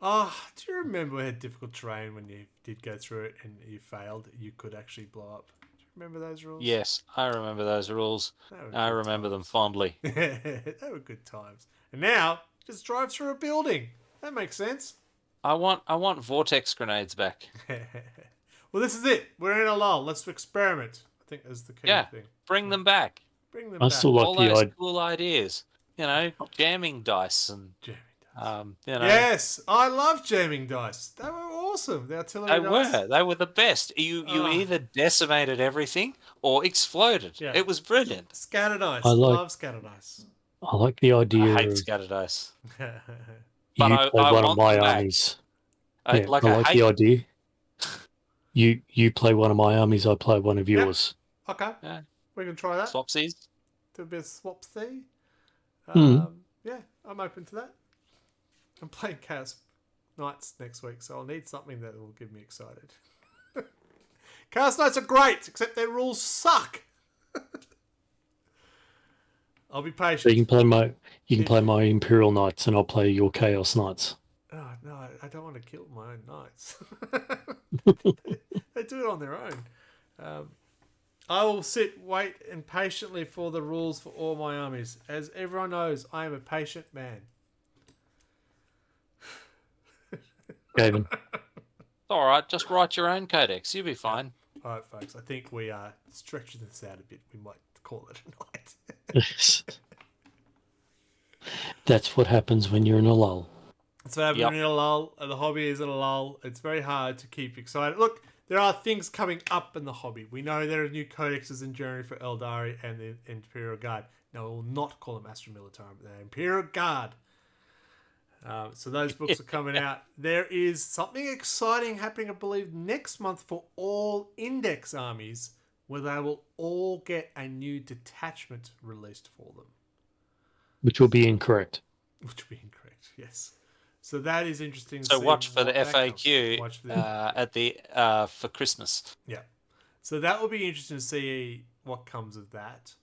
Oh, do you remember we had difficult terrain when you did go through it and you failed? You could actually blow up. Do you remember those rules? Yes, I remember those rules. I remember them fondly. They were good times. And now, just drive through a building. That makes sense. I want vortex grenades back. Well, this is it. We're in a lull. Let's experiment. I think is the key thing. Bring them back. Bring them I back. still like All the those idea. cool ideas. Jamming dice and Jamming dice. Yes, I love jamming dice. They were awesome. The artillery dice. They were the best. You either decimated everything or exploded. Yeah. It was brilliant. Scatter dice. I like- Love scatter dice. I like the idea I hate of scatter dice. you but play I one of want my them back. armies. I I like the idea. You play one of my armies, I play one of yours. Okay. Yeah. We can try that. Swapsies. Do a bit of swap thing. Hmm. Yeah, I'm open to that. I'm playing Chaos Knights next week, so I'll need something that will get me excited. Chaos Knights are great, except their rules suck. I'll be patient. So you can play my Imperial Knights, and I'll play your Chaos Knights. Oh, no, I don't want to kill my own knights. They do it on their own. I will wait and patiently for the rules for all my armies. As everyone knows, I am a patient man. Gavin, All right, just write your own codex. You'll be fine. All right, folks, I think we are stretching this out a bit. We might call it a night. that's what happens when you're in a lull. So I've been in a lull. The hobby is in a lull. It's very hard to keep excited. Look, there are things coming up in the hobby. We know there are new codexes in January for Eldari and the Imperial Guard. No, we will not call them Astra Militarum. They're Imperial Guard. So those books are coming out. There is something exciting happening, I believe, next month for all Index armies, where they will all get a new detachment released for them. Which will be incorrect. Which will be incorrect, yes. So that is interesting. So watch for the FAQ Watch for the at the for Christmas. Yeah. So that will be interesting to see what comes of that.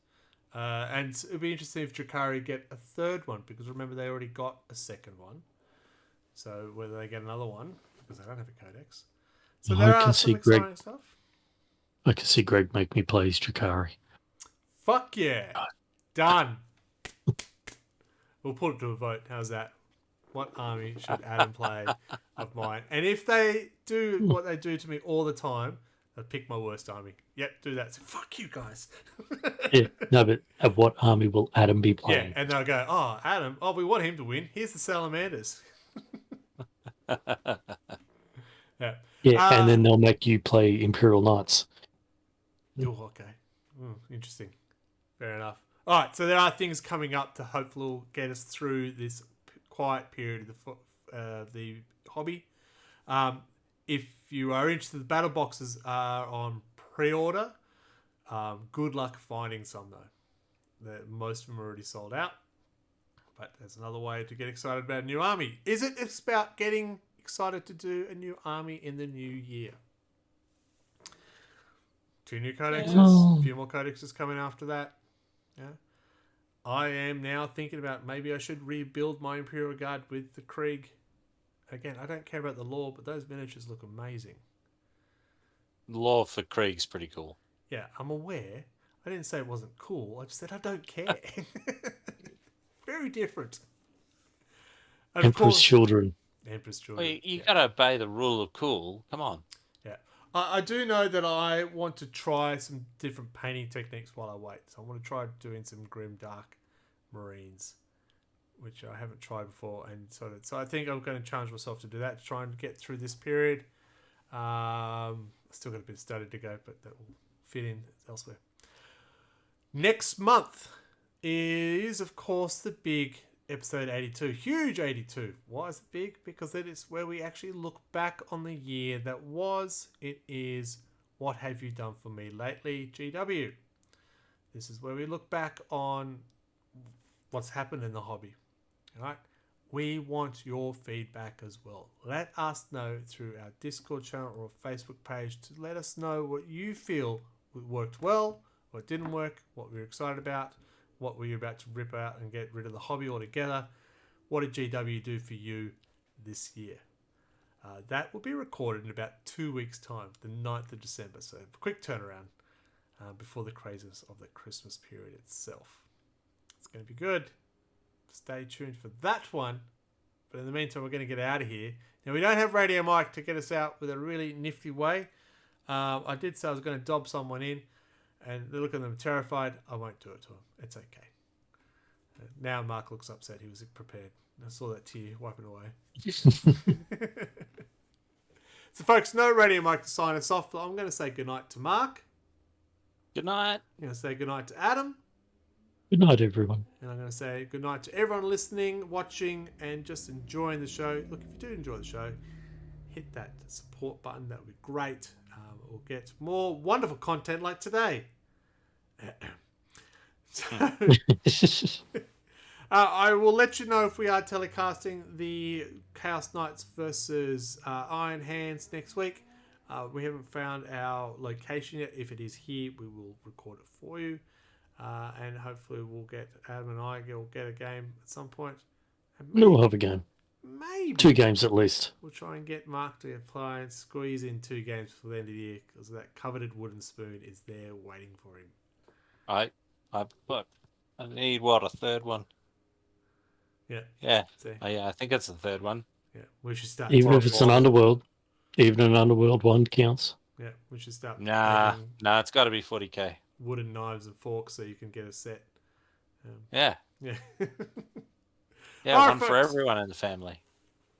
And it'll be interesting if Drakari get a third one, because remember they already got a second one. So whether they get another one, because they don't have a codex. So there are some exciting stuff. I can see Greg make me play his Drakari. Fuck yeah. Done. We'll put it to a vote. How's that? What army should Adam play of mine? And if they do what they do to me all the time, I'll pick my worst army. Yep, do that. So, fuck you guys. Yeah, no, but at what army will Adam be playing? Yeah, and they'll go, oh, Adam, we want him to win. Here's the Salamanders. Yeah. Yeah, and then they'll make you play Imperial Knights. Oh, okay. Interesting. Fair enough. All right, so there are things coming up to hopefully get us through this quiet period of the hobby. If you are interested, the battle boxes are on pre-order. Good luck finding some, though. Most of them are already sold out. But there's another way to get excited about a new army. Is it about getting excited to do a new army in the new year? 2 new codexes, a few more codexes coming after that. Yeah. I am now thinking about maybe I should rebuild my Imperial Guard with the Krieg. Again, I don't care about the lore, but those miniatures look amazing. The lore for Krieg's pretty cool. Yeah, I'm aware. I didn't say it wasn't cool. I just said I don't care. Very different. And Emperor's children. Emperor's children. Well, you got to obey the rule of cool. Come on. Yeah. I do know that I want to try some different painting techniques while I wait. So I want to try doing some grim dark Marines, which I haven't tried before. And so I think I'm going to challenge myself to do that, to try and get through this period. Still got a bit of study to go, but that will fit in elsewhere. Next month is, of course, the big episode 82. Huge 82. Why is it big? Because it is where we actually look back on the year that was. It is What Have You Done For Me Lately, GW. This is where we look back on what's happened in the hobby. All right? We want your feedback as well. Let us know through our Discord channel or Facebook page to let us know what you feel worked well, what didn't work, what we were excited about, what were you about to rip out and get rid of the hobby altogether. What did GW do for you this year? That will be recorded in about 2 weeks' time, the 9th of December. So a quick turnaround before the craziness of the Christmas period itself. It's going to be good. Stay tuned for that one. But in the meantime, we're going to get out of here. Now, we don't have Radio Mike to get us out with a really nifty way. I did say I was going to dob someone in, and they look at them terrified. I won't do it to him. It's okay. Now Mark looks upset. He was prepared. I saw that tear wiping away. So, folks, no Radio Mike to sign us off. I'm going to say goodnight to Mark. Good night. I'm going to say goodnight to Adam. Good night, everyone. And I'm going to say goodnight to everyone listening, watching, and just enjoying the show. Look, if you do enjoy the show, hit that support button. That would be great. We'll get more wonderful content like today. So, I will let you know if we are telecasting the Chaos Knights versus Iron Hands next week. We haven't found our location yet. If it is here, we will record it for you. And hopefully we'll get Adam and I will get a game at some point. And We'll have a game. Maybe 2 games at least. we'll try and get Mark to apply and squeeze in 2 games for the end of the year, because that coveted wooden spoon is there waiting for him. I need a third one? Yeah. Yeah. See? Oh, yeah, I think it's the third one. Yeah. We should start. Even if it's an Or- Underworld. Even an Underworld one counts. Yeah. We should start. Nah, making it's got to be 40k. wooden knives and forks so you can get a set. Yeah. Yeah. Yeah, All right, one for folks. everyone in the family.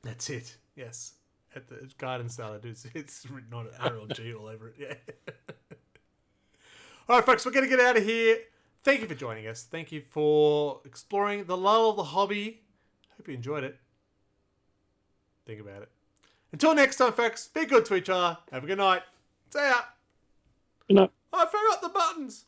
That's it. Yes. At the garden salad, it's written on it, RLG all over it. Yeah. All right, folks, we're going to get out of here. Thank you for joining us. Thank you for exploring the lull of the hobby. Hope you enjoyed it. Think about it. Until next time, folks, be good to each other. Have a good night. See ya. Good night. I forgot the buttons.